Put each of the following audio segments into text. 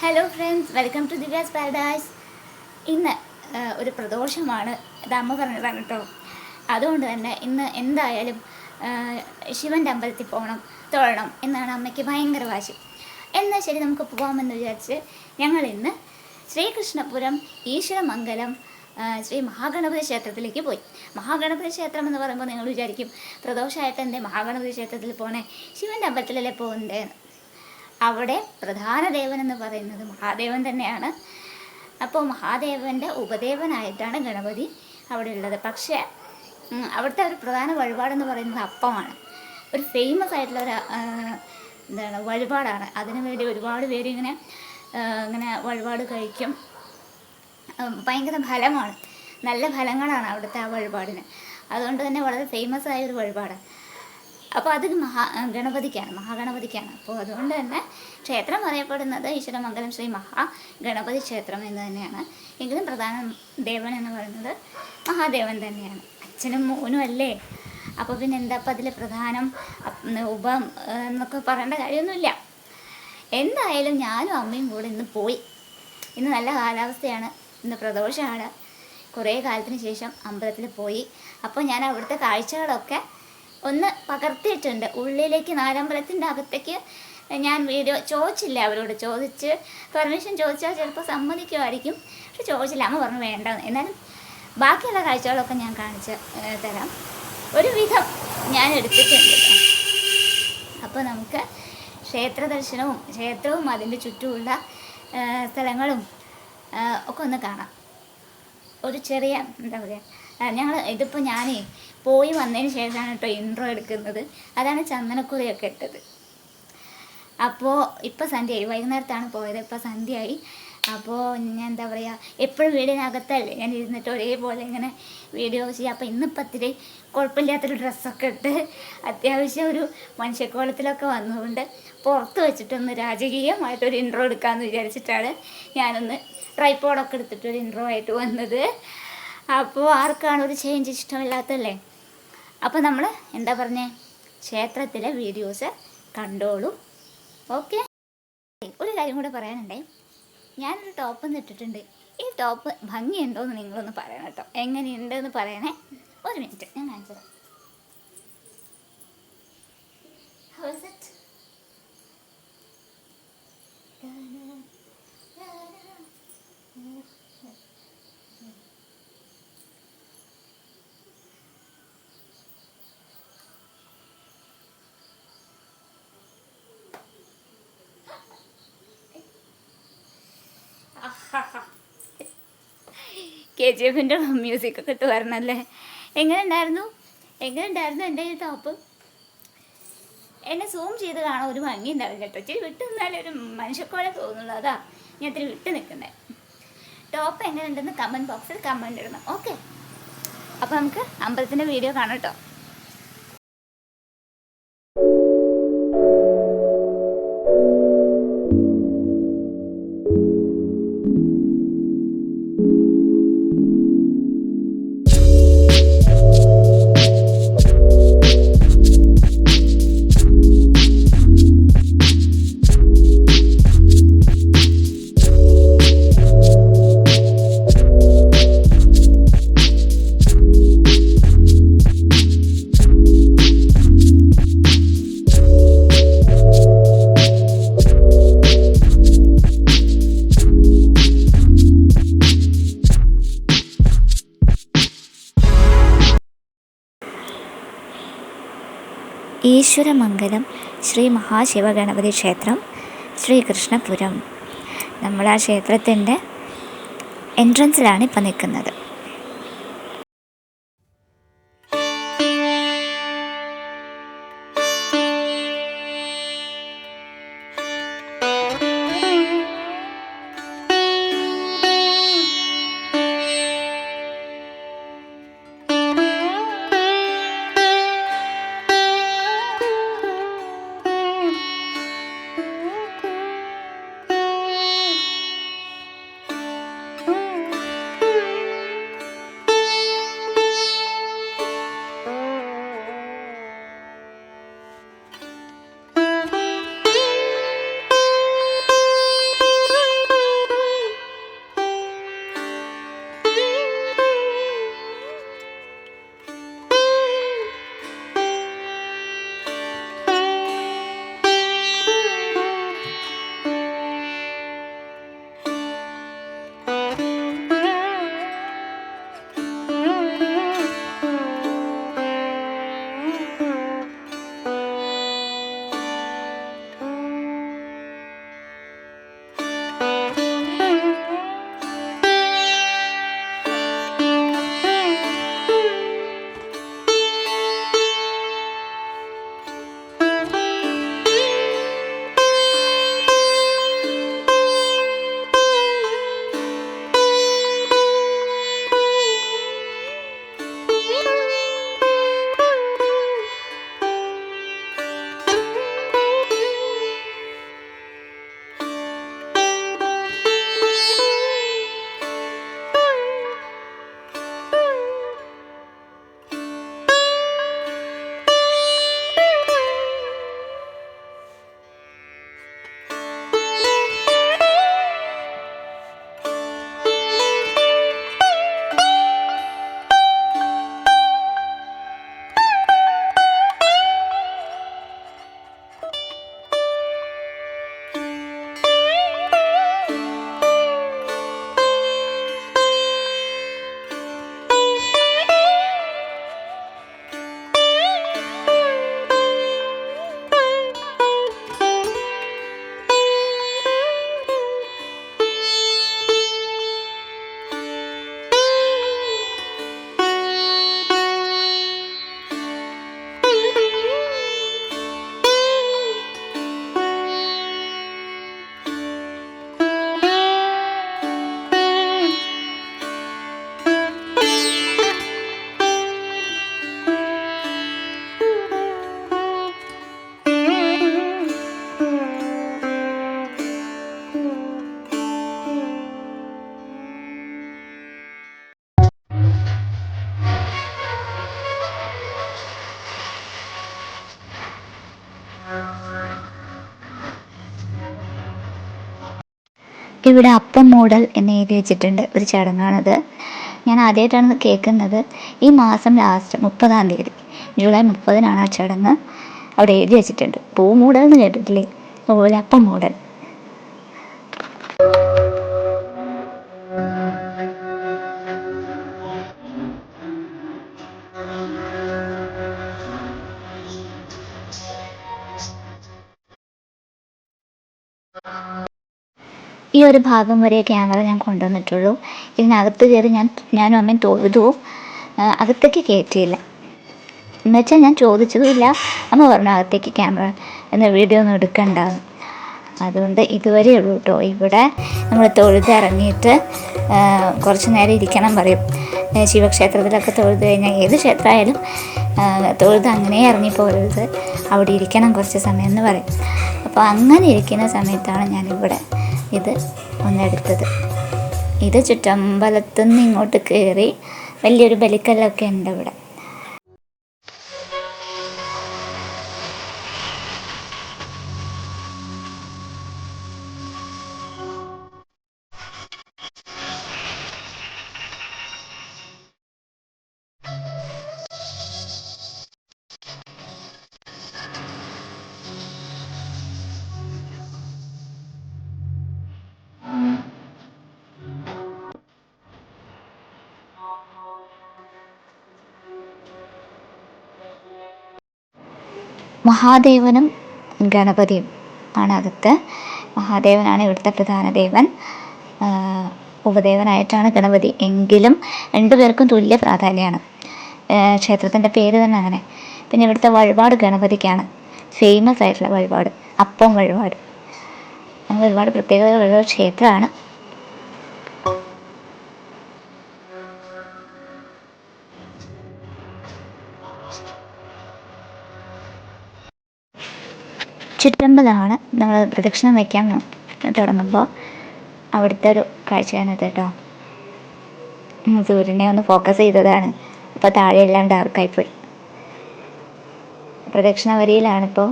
Hello friends, welcome to Divya's Paradise. ഇന്ന് ഒരു പ്രദോഷമാണ്, ഇത് അമ്മ പറഞ്ഞതാണ് കേട്ടോ. അതുകൊണ്ട് തന്നെ ഇന്ന് എന്തായാലും ശിവൻ്റെ അമ്പലത്തിൽ പോകണം, തൊഴണം എന്നാണ് അമ്മയ്ക്ക് ഭയങ്കര വാശി. എന്നാൽ ശരി, നമുക്ക് പോകാമെന്ന് വിചാരിച്ച് ഞങ്ങൾ ഇന്ന് ശ്രീകൃഷ്ണപുരം ഈശ്വരമംഗലം ശ്രീ മഹാഗണപതി ക്ഷേത്രത്തിലേക്ക് പോയി. മഹാഗണപതി ക്ഷേത്രം എന്ന് പറയുമ്പോൾ നിങ്ങൾ വിചാരിക്കും, പ്രദോഷമായിട്ട് എന്തേ മഹാഗണപതി ക്ഷേത്രത്തിൽ പോകണേ, ശിവൻ്റെ അമ്പലത്തിലല്ലേ പോകുന്നതെന്ന്. അവിടെ പ്രധാന ദേവൻ എന്ന് പറയുന്നത് മഹാദേവൻ തന്നെയാണ്. അപ്പോൾ മഹാദേവൻ്റെ ഉപദേവനായിട്ടാണ് ഗണപതി അവിടെ ഉള്ളത്. പക്ഷേ അവിടുത്തെ ഒരു പ്രധാന വഴിപാടെന്ന് പറയുന്നത് അപ്പമാണ്. ഒരു ഫേമസ് ആയിട്ടുള്ള ഒരു വഴിപാടാണ്. അതിനു വേണ്ടി ഒരുപാട് പേര് ഇങ്ങനെ വഴിപാട് കഴിക്കും. ഭയങ്കര ഫലമാണ്, നല്ല ഫലങ്ങളാണ് അവിടുത്തെ ആ വഴിപാടിന്. അതുകൊണ്ട് തന്നെ വളരെ ഫേമസ് ആയ ഒരു വഴിപാടാണ്. അപ്പോൾ അത് മഹാഗണപതിക്കാണ്. അപ്പോൾ അതുകൊണ്ട് തന്നെ ക്ഷേത്രം അറിയപ്പെടുന്നത് ഈശ്വരമംഗലം ശ്രീ മഹാഗണപതി ക്ഷേത്രം എന്ന് തന്നെയാണ്. എങ്കിലും പ്രധാന ദേവൻ എന്ന് പറയുന്നത് മഹാദേവൻ തന്നെയാണ്. അച്ഛനും മോനും അല്ലേ, അപ്പോൾ പിന്നെ എന്താ അപ്പം അതിൽ പ്രധാനം എന്നൊക്കെ പറയേണ്ട കാര്യമൊന്നുമില്ല. എന്തായാലും ഞാനും അമ്മയും കൂടെ ഇന്ന് പോയി. ഇന്ന് നല്ല കാലാവസ്ഥയാണ്, ഇന്ന് പ്രദോഷമാണ്. കുറേ കാലത്തിന് ശേഷം അമ്പലത്തിൽ പോയി. അപ്പോൾ ഞാൻ അവിടുത്തെ കാഴ്ചകളൊക്കെ ഒന്ന് പകർത്തിയിട്ടുണ്ട്. ഉള്ളിലേക്ക് നാലമ്പലത്തിൻ്റെ അകത്തേക്ക് ഞാൻ വീഡിയോ ചോദിച്ചില്ല, അവരോട് ചോദിച്ച് പെർമിഷൻ ചോദിച്ചാൽ ചിലപ്പോൾ സമ്മതിക്കുമായിരിക്കും. പക്ഷെ ചോദിച്ചില്ല, അമ്മ പറഞ്ഞു വേണ്ട. എന്നാലും ബാക്കിയുള്ള കാഴ്ചകളൊക്കെ ഞാൻ കാണിച്ച് തരാം. ഒരുവിധം ഞാൻ എടുത്തിട്ടുണ്ട്. അപ്പോൾ നമുക്ക് ക്ഷേത്ര ദർശനവും ക്ഷേത്രവും അതിൻ്റെ ചുറ്റുമുള്ള സ്ഥലങ്ങളും ഒക്കെ ഒന്ന് കാണാം. ഒരു ചെറിയ എന്താ പറയുക, ഇതിപ്പോൾ ഞാൻ പോയി വന്നതിന് ശേഷമാണ് കേട്ടോ ഇൻട്രോ എടുക്കുന്നത്. അതാണ് ചന്ദനക്കുറിയൊക്കെ ഇട്ടത്. അപ്പോൾ ഇപ്പോൾ സന്ധ്യയായി, വൈകുന്നേരത്താണ് പോയത്, ഇപ്പോൾ സന്ധ്യയായി. അപ്പോൾ ഞാൻ എന്താ പറയുക, എപ്പോഴും വീടിനകത്തല്ലേ ഞാൻ ഇരുന്നിട്ട് ഒരേപോലെ ഇങ്ങനെ വീഡിയോ ചെയ്യുക. അപ്പോൾ ഇന്നിപ്പോൾ ഇത്തിരി കുഴപ്പമില്ലാത്തൊരു ഡ്രസ്സൊക്കെ ഇട്ട് അത്യാവശ്യം ഒരു മനുഷ്യക്കോലത്തിലൊക്കെ വന്നുകൊണ്ട് പുറത്ത് വെച്ചിട്ടൊന്ന് രാജകീയമായിട്ടൊരു ഇൻട്രോ എടുക്കാമെന്ന് വിചാരിച്ചിട്ടാണ് ഞാനൊന്ന് ട്രൈപോഡൊക്കെ എടുത്തിട്ടൊരു ഇൻട്രോ ആയിട്ട് വന്നത്. അപ്പോൾ ആർക്കാണ് ഒരു ചേഞ്ച് ഇഷ്ടമില്ലാത്തല്ലേ. അപ്പോൾ നമ്മൾ എന്താ പറഞ്ഞേ, ക്ഷേത്രത്തിലെ വീഡിയോസ് കണ്ടോളൂ. ഓക്കെ, ഒരു കാര്യം കൂടെ പറയാനുണ്ടേ. ഞാനൊരു ടോപ്പ് ഇട്ടിട്ടുണ്ട്. ഈ ടോപ്പ് ഭംഗിയുണ്ടോയെന്ന് നിങ്ങളൊന്ന് പറയണം കേട്ടോ. എങ്ങനെയുണ്ടെന്ന് പറയണേ. ഒരു മിനിറ്റ്, ഞാൻ കാണിച്ചത്. KGF-ൻ്റെ മ്യൂസിക്കൊക്കെ ഇട്ട് വരണല്ലേ. എങ്ങനെ ഉണ്ടായിരുന്നു എൻ്റെ ഈ ടോപ്പ്? എന്നെ സൂം ചെയ്ത് കാണാൻ ഒരു ഭംഗി ഉണ്ടാവില്ല കേട്ടോ. ഇച്ചിരി വിട്ട് നിന്നാലേ ഒരു മനുഷ്യക്കോലെ തോന്നുള്ളൂ. അതാ ഞാൻ ഇത്തിരി വിട്ട് നിൽക്കുന്നത്. ടോപ്പ് എങ്ങനെ ഉണ്ടെന്ന് കമൻറ്റ് ബോക്സിൽ കമൻറ്റ് ഇടണം. ഓക്കെ, അപ്പോൾ നമുക്ക് അമ്പലത്തിൻ്റെ വീഡിയോ കാണാം കേട്ടോ. ഈശ്വരമംഗലം ശ്രീ മഹാശിവഗണപതി ക്ഷേത്രം, ശ്രീകൃഷ്ണപുരം. നമ്മൾ ആ ക്ഷേത്രത്തിൻ്റെ എൻട്രൻസിലാണ് ഇപ്പം നിൽക്കുന്നത്. ഇവിടെ അപ്പം മൂടൽ എന്ന് എഴുതി വെച്ചിട്ടുണ്ട്, ഒരു ചടങ്ങാണത്. ഞാൻ ആദ്യമായിട്ടാണ് കേൾക്കുന്നത്. ഈ മാസം ലാസ്റ്റ് 30-ാം തീയതി, ജൂലൈ 30-നാണ് ആ ചടങ്ങ്. അവിടെ എഴുതി വെച്ചിട്ടുണ്ട്. പൂ മൂടൽ എന്ന് കേട്ടിട്ടില്ലേ, അതുപോലെ അപ്പം മൂടൽ. ഈ ഒരു ഭാഗം വരെ ക്യാമറ ഞാൻ കൊണ്ടുവന്നിട്ടുള്ളൂ. ഇതിനകത്ത് കയറി ഞാനും അമ്മയും തൊഴുതു. അകത്തേക്ക് കയറ്റിയില്ല. എന്നുവെച്ചാൽ ഞാൻ ചോദിച്ചതുമില്ല. അമ്മ പറഞ്ഞു അകത്തേക്ക് ക്യാമറ വീഡിയോ ഒന്നും എടുക്കണ്ടാന്ന്. അതുകൊണ്ട് ഇതുവരെ ഉള്ളൂ കേട്ടോ. ഇവിടെ നമ്മൾ തൊഴുതിറങ്ങിയിട്ട് കുറച്ച് നേരം ഇരിക്കണം പറയും. ശിവക്ഷേത്രത്തിലൊക്കെ തൊഴുത് കഴിഞ്ഞാൽ, ഏത് ക്ഷേത്രമായാലും തൊഴുത് അങ്ങനെ ഇറങ്ങിപ്പോരുത്, അവിടെ ഇരിക്കണം കുറച്ച് സമയം എന്ന് പറയും. അപ്പോൾ അങ്ങനെ ഇരിക്കുന്ന സമയത്താണ് ഞാനിവിടെ ഇത് ഒന്നെടുത്തത്. ഇത് ചുറ്റമ്പലത്തുനിന്ന് ഇങ്ങോട്ട് കയറി വലിയൊരു ബലിക്കല്ലൊക്കെ ഉണ്ട് ഇവിടെ. മഹാദേവനും ഗണപതിയും ആണ് അകത്ത്. മഹാദേവനാണ് ഇവിടുത്തെ പ്രധാന ദേവൻ, ഉപദേവനായിട്ടാണ് ഗണപതി. എങ്കിലും രണ്ടുപേർക്കും തുല്യ പ്രാധാന്യമാണ്. ക്ഷേത്രത്തിൻ്റെ പേര് തന്നെ അങ്ങനെ. പിന്നെ ഇവിടുത്തെ വഴിപാട് ഗണപതിക്കാണ്, ഫേമസ് ആയിട്ടുള്ള വഴിപാട് അപ്പം വഴിപാട്. അങ്ങനെ ഒരുപാട് പ്രത്യേകതകളുള്ള ക്ഷേത്രമാണ്. ചുറ്റമ്പലമാണ്. നമ്മൾ പ്രദക്ഷിണം വയ്ക്കാൻ തുടങ്ങുമ്പോൾ അവിടുത്തെ ഒരു കാഴ്ചയാണിത് കേട്ടോ. സൂര്യനെ ഒന്ന് ഫോക്കസ് ചെയ്തതാണ്, അപ്പോൾ താഴെയെല്ലാം ഡാർക്കായിപ്പോയി. പ്രദക്ഷിണ വരിയിലാണിപ്പോൾ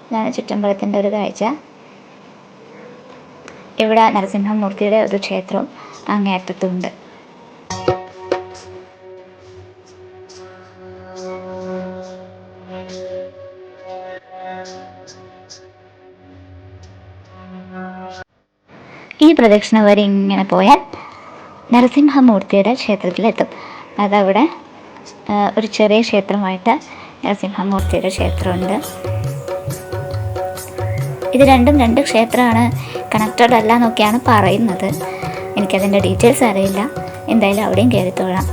ഇതാണ് ചുറ്റമ്പലത്തിൻ്റെ ഒരു കാഴ്ച. ഇവിടെ നരസിംഹമൂർത്തിയുടെ ഒരു ക്ഷേത്രം അങ്ങേയറ്റത്തുണ്ട്. ഈ പ്രദക്ഷിണ വരി ഇങ്ങനെ പോയാൽ നരസിംഹമൂർത്തിയുടെ ക്ഷേത്രത്തിലെത്തും. അതവിടെ ഒരു ചെറിയ ക്ഷേത്രമായിട്ട് നരസിംഹമൂർത്തിയുടെ ക്ഷേത്രമുണ്ട്. ഇത് രണ്ടും രണ്ട് ക്ഷേത്രമാണ്, കണക്റ്റഡ് അല്ല എന്നൊക്കെയാണ് പറയുന്നത്. എനിക്കതിൻ്റെ ഡീറ്റെയിൽസ് അറിയില്ല. എന്തായാലും അവിടെയും കയറിത്തോളാം.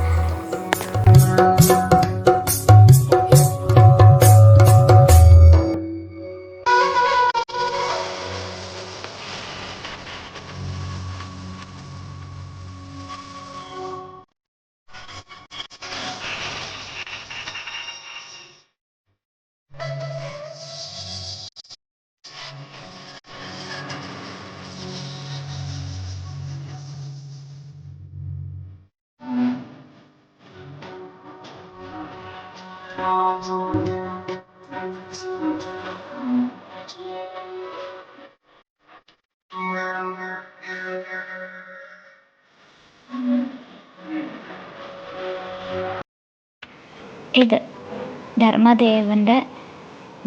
ഇത്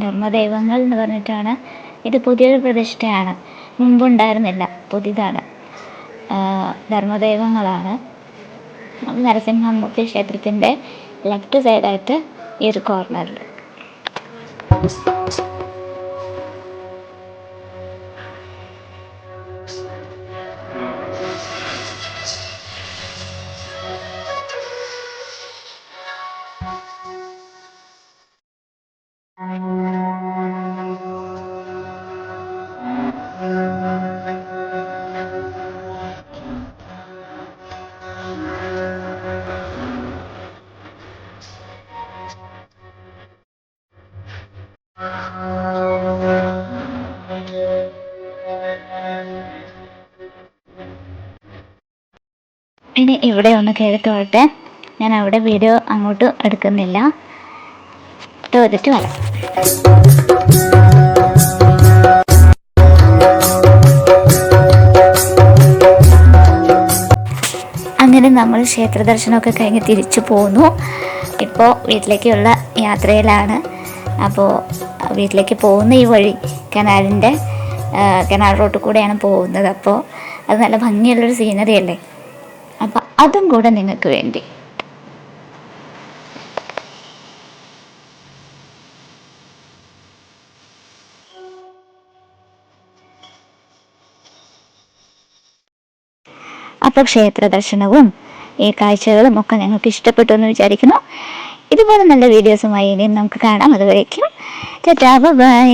ധർമ്മദൈവങ്ങൾ എന്ന് പറഞ്ഞിട്ടാണ്. ഇത് പുതിയൊരു പ്രതിഷ്ഠയാണ്, മുമ്പുണ്ടായിരുന്നില്ല, പുതിയതാണ്. ധർമ്മദൈവങ്ങളാണ്. നരസിംഹമൂർത്തി ക്ഷേത്രത്തിൻ്റെ ലെഫ്റ്റ് സൈഡായിട്ട് ഈ ഒരു കോർണറിൽ. ഇനി ഇവിടെ ഒന്ന് കയറിത്തോട്ടെ. ഞാൻ അവിടെ വീഡിയോ അങ്ങോട്ട് എടുക്കുന്നില്ല, തോന്നിട്ട് വരാം. നമ്മൾ ക്ഷേത്ര ദർശനമൊക്കെ കഴിഞ്ഞ് തിരിച്ചു പോന്നു. ഇപ്പോൾ വീട്ടിലേക്കുള്ള യാത്രയിലാണ്. അപ്പോൾ വീട്ടിലേക്ക് പോകുന്ന ഈ വഴി കനാൽ റോട്ടിൽ കൂടെയാണ് പോകുന്നത്. അപ്പോൾ അത് നല്ല ഭംഗിയുള്ളൊരു സീനറി അല്ലേ. അപ്പോൾ അതും കൂടെ നിങ്ങൾക്ക് വേണ്ടി. അപ്പോൾ ക്ഷേത്ര ദർശനവും ഈ കാഴ്ചകളും ഒക്കെ നിങ്ങൾക്ക് ഇഷ്ടപ്പെട്ടു എന്ന് വിചാരിക്കുന്നു. ഇതുപോലെ നല്ല വീഡിയോസുമായി ഇനിയും നമുക്ക് കാണാം. അതുവരേക്കും ടാറ്റാ ബൈ.